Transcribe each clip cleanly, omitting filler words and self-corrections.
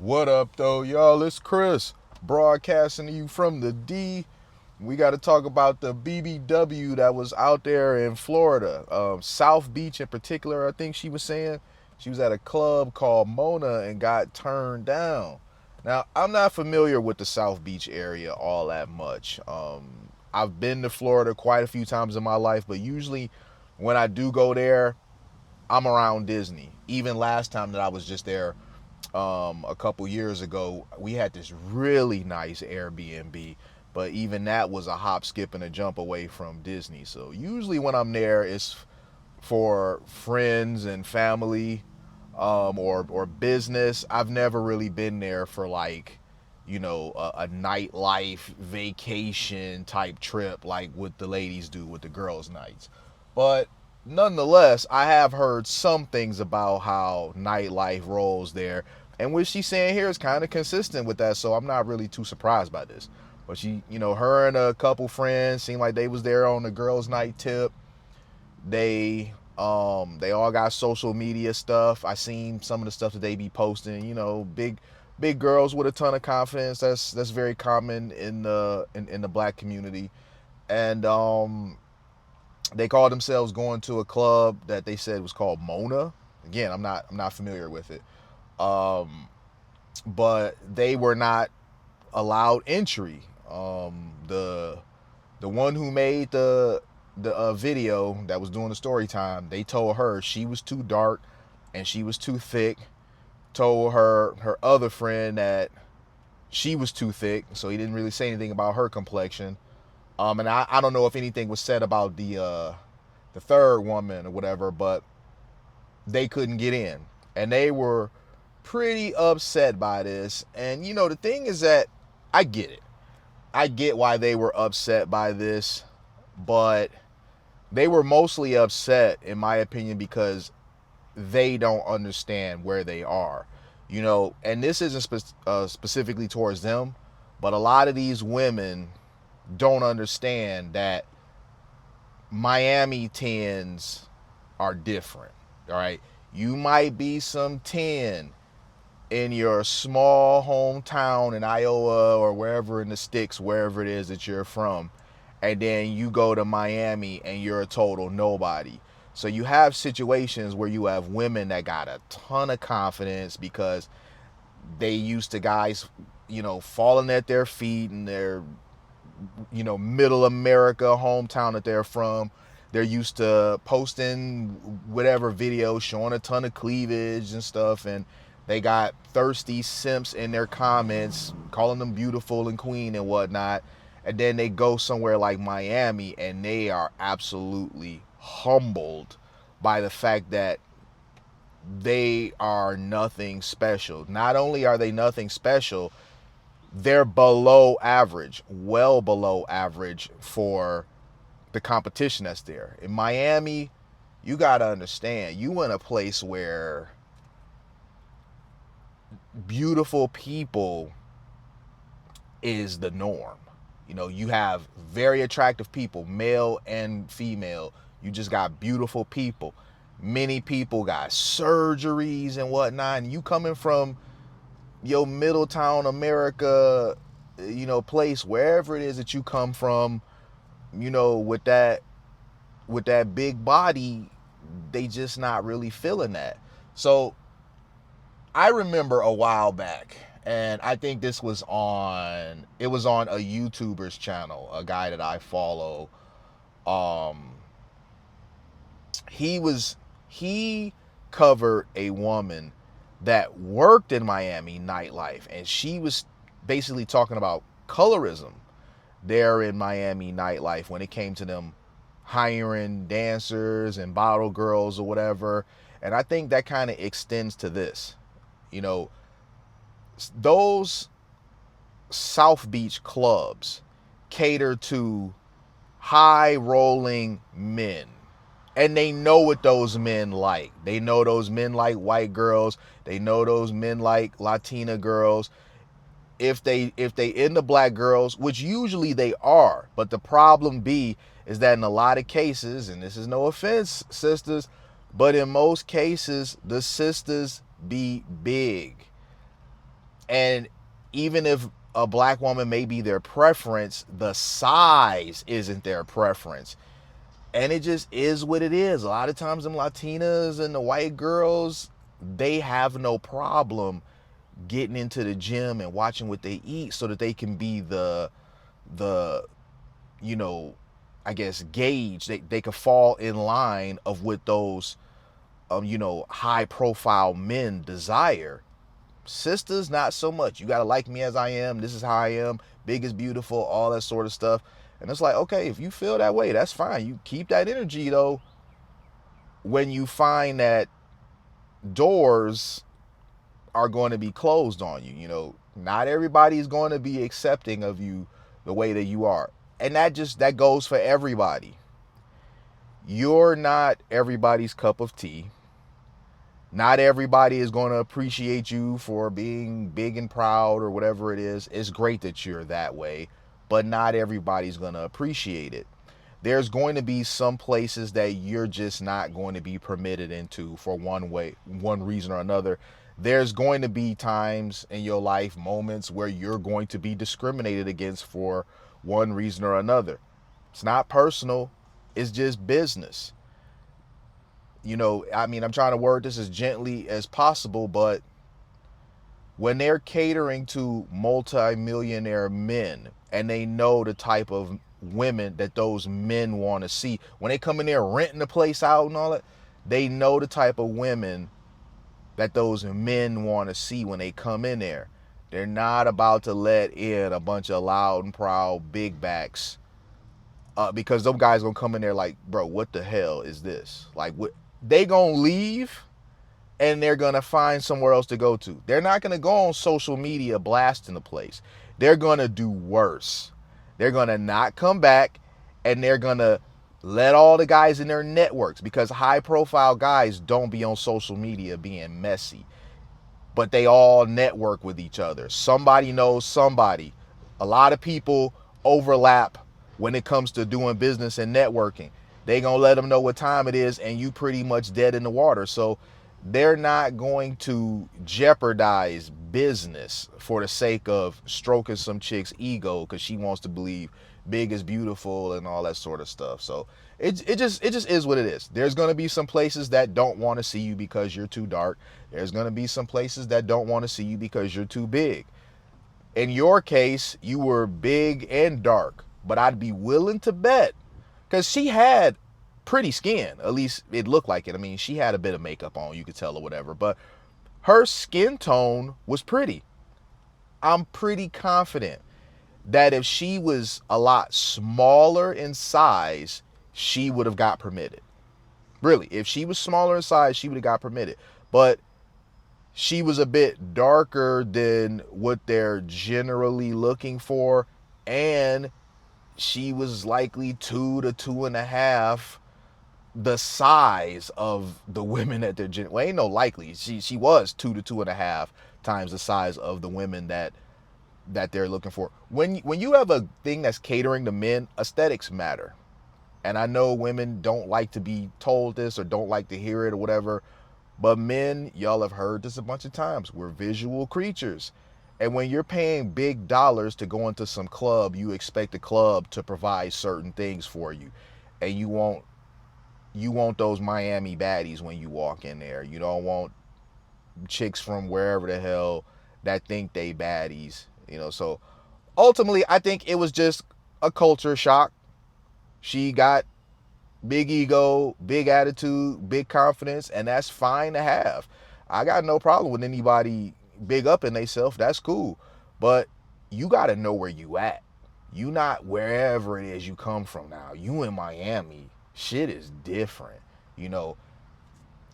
What up, though, y'all? It's Chris broadcasting to you from the D. We got to talk about the BBW that was out there in Florida, South Beach in particular. I think she was saying she was at a club called Mona and got turned down. Now, I'm not familiar with the South Beach area all that much. I've been to Florida quite a few times in my life, but usually when I do go there, I'm around Disney. Even last time that I was just there, a couple years ago, we had this really nice Airbnb, but even that was a hop, skip, and a jump away from Disney. So usually when I'm there, it's for friends and family, or business. I've never really been there for like, a nightlife vacation type trip like what the ladies do with the girls' nights. But nonetheless, I have heard some things about how nightlife rolls there, and what she's saying here is kind of consistent with that. So I'm not really too surprised by this. But she, her and a couple friends seemed like they was there on the girls' night tip. They all got social media stuff. I seen some of the stuff that they be posting. Big girls with a ton of confidence. That's very common in the black community, and they called themselves going to a club that they said was called Mona. Again, I'm not familiar with it, but they were not allowed entry. The one who made the video that was doing the story time, they told her she was too dark and she was too thick. Told her other friend that she was too thick, so he didn't really say anything about her complexion. And I don't know if anything was said about the third woman or whatever, but they couldn't get in, and they were pretty upset by this. And the thing is that I get it. I get why they were upset by this, but they were mostly upset, in my opinion, because they don't understand where they are. And this isn't specifically towards them, but a lot of these women don't understand that Miami tens are different. All right. You might be some 10 in your small hometown in Iowa or wherever in the sticks, wherever it is that you're from, and then you go to Miami and you're a total nobody. So you have situations where you have women that got a ton of confidence because they used to guys, falling at their feet in their, middle America hometown that they're from. They're used to posting whatever videos showing a ton of cleavage and stuff, and they got thirsty simps in their comments calling them beautiful and queen and whatnot. And then they go somewhere like Miami and they are absolutely humbled by the fact that they are nothing special. Not only are they nothing special, they're below average, well below average for the competition that's there. In Miami, you got to understand, you in a place where beautiful people is the norm. You have very attractive people, male and female. You just got beautiful people. Many people got surgeries and whatnot. And you coming from your Middletown, America, place, wherever it is that you come from, with that big body, they just not really feeling that. So I remember a while back, and I think this was on a YouTuber's channel, a guy that I follow. Um, he covered a woman that worked in Miami nightlife, and she was basically talking about colorism there in Miami nightlife when it came to them hiring dancers and bottle girls or whatever. And I think that kind of extends to this. You know, those South Beach clubs cater to high rolling men. And they know what those men like. They know those men like white girls. They know those men like Latina girls. If they into black girls, which usually they are, but the problem is that in a lot of cases, and this is no offense, sisters, but in most cases, the sisters be big. And even if a black woman may be their preference, the size isn't their preference. And it just is what it is. A lot of times them Latinas and the white girls, they have no problem getting into the gym and watching what they eat so that they can be the you know, I guess gauge. They could fall in line of what those high profile men desire. Sisters, not so much. You gotta like me as I am. This is how I am. Big is beautiful, all that sort of stuff. And it's like, okay, if you feel that way, that's fine. You keep that energy though. When you find that doors are going to be closed on you, not everybody is going to be accepting of you the way that you are. And that goes for everybody. You're not everybody's cup of tea. Not everybody is going to appreciate you for being big and proud or whatever it is. It's great that you're that way, but not everybody's going to appreciate it. There's going to be some places that you're just not going to be permitted into for one reason or another. There's going to be times in your life, moments where you're going to be discriminated against for one reason or another. It's not personal, it's just business. I'm trying to word this as gently as possible, but when they're catering to multi-millionaire men and they know the type of women that those men want to see, when they come in there renting the place out and all that, they know the type of women that those men want to see when they come in there. They're not about to let in a bunch of loud and proud big backs, because those guys gonna come in there like, bro, what the hell is this? Like, what? They gonna leave and they're gonna find somewhere else to go to. They're not gonna go on social media blasting the place. They're gonna do worse. They're gonna not come back, and they're gonna let all the guys in their networks, because high profile guys don't be on social media being messy, but they all network with each other. Somebody knows somebody. A lot of people overlap when it comes to doing business and networking. They gonna let them know what time it is, and you pretty much dead in the water. So they're not going to jeopardize business for the sake of stroking some chick's ego because she wants to believe big is beautiful and all that sort of stuff. So it just is what it is. There's going to be some places that don't want to see you because you're too dark. There's going to be some places that don't want to see you because you're too big. In your case, you were big and dark, but I'd be willing to bet, because she had pretty skin. At least it looked like it. I mean, she had a bit of makeup on, you could tell, or whatever, but her skin tone was pretty. I'm pretty confident that if she was a lot smaller in size, she would have got permitted. Really, if she was smaller in size, she would have got permitted. But she was a bit darker than what they're generally looking for, and she was likely 2 to 2.5 the size of the women that they're well, ain't no likely. She was 2 to 2.5 times the size of the women that they're looking for. When you have a thing that's catering to men, aesthetics matter. And I know women don't like to be told this or don't like to hear it or whatever, but men, y'all have heard this a bunch of times. We're visual creatures. And when you're paying big dollars to go into some club, you expect the club to provide certain things for you. And you want those Miami baddies when you walk in there. You don't want chicks from wherever the hell that think they baddies. So ultimately, I think it was just a culture shock. She got big ego, big attitude, big confidence, and that's fine to have. I got no problem with anybody big up in themselves. That's cool. But you got to know where you at. You not wherever it is you come from now. You in Miami. Shit is different.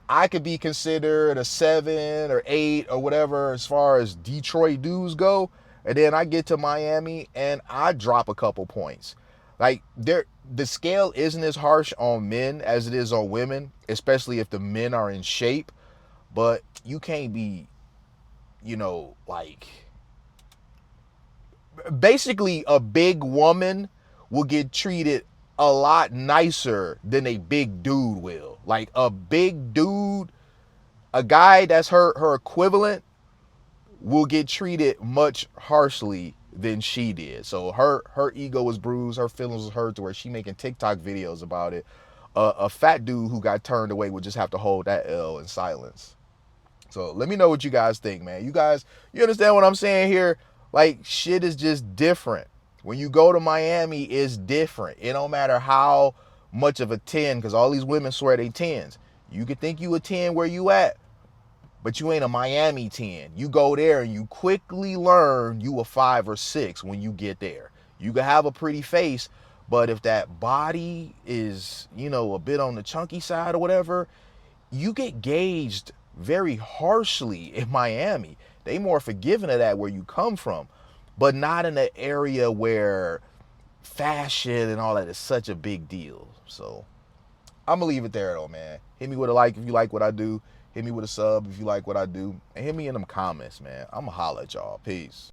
I could be considered a 7 or 8 or whatever as far as Detroit dudes go, and then I get to Miami and I drop a couple points. Like, the scale isn't as harsh on men as it is on women, especially if the men are in shape. But you can't be, like, basically a big woman will get treated a lot nicer than a big dude will. Like, a big dude, a guy that's her equivalent, will get treated much harshly than she did. So her ego was bruised, her feelings was hurt to where she making TikTok videos about it. A fat dude who got turned away would just have to hold that L in silence. So let me know what you guys think, man. You guys, you understand what I'm saying here? Like, shit is just different. When you go to Miami, it's different. It don't matter how much of a 10, because all these women swear they 10s. You could think you a 10 where you at, but you ain't a Miami 10. You go there and you quickly learn you a 5 or 6 when you get there. You can have a pretty face, but if that body is, a bit on the chunky side or whatever, you get gauged very harshly in Miami. They more forgiving of that where you come from, but not in an area where fashion and all that is such a big deal. So I'm gonna leave it there though, man. Hit me with a like if you like what I do. Hit me with a sub if you like what I do. And hit me in them comments, man. I'ma holla at y'all. Peace.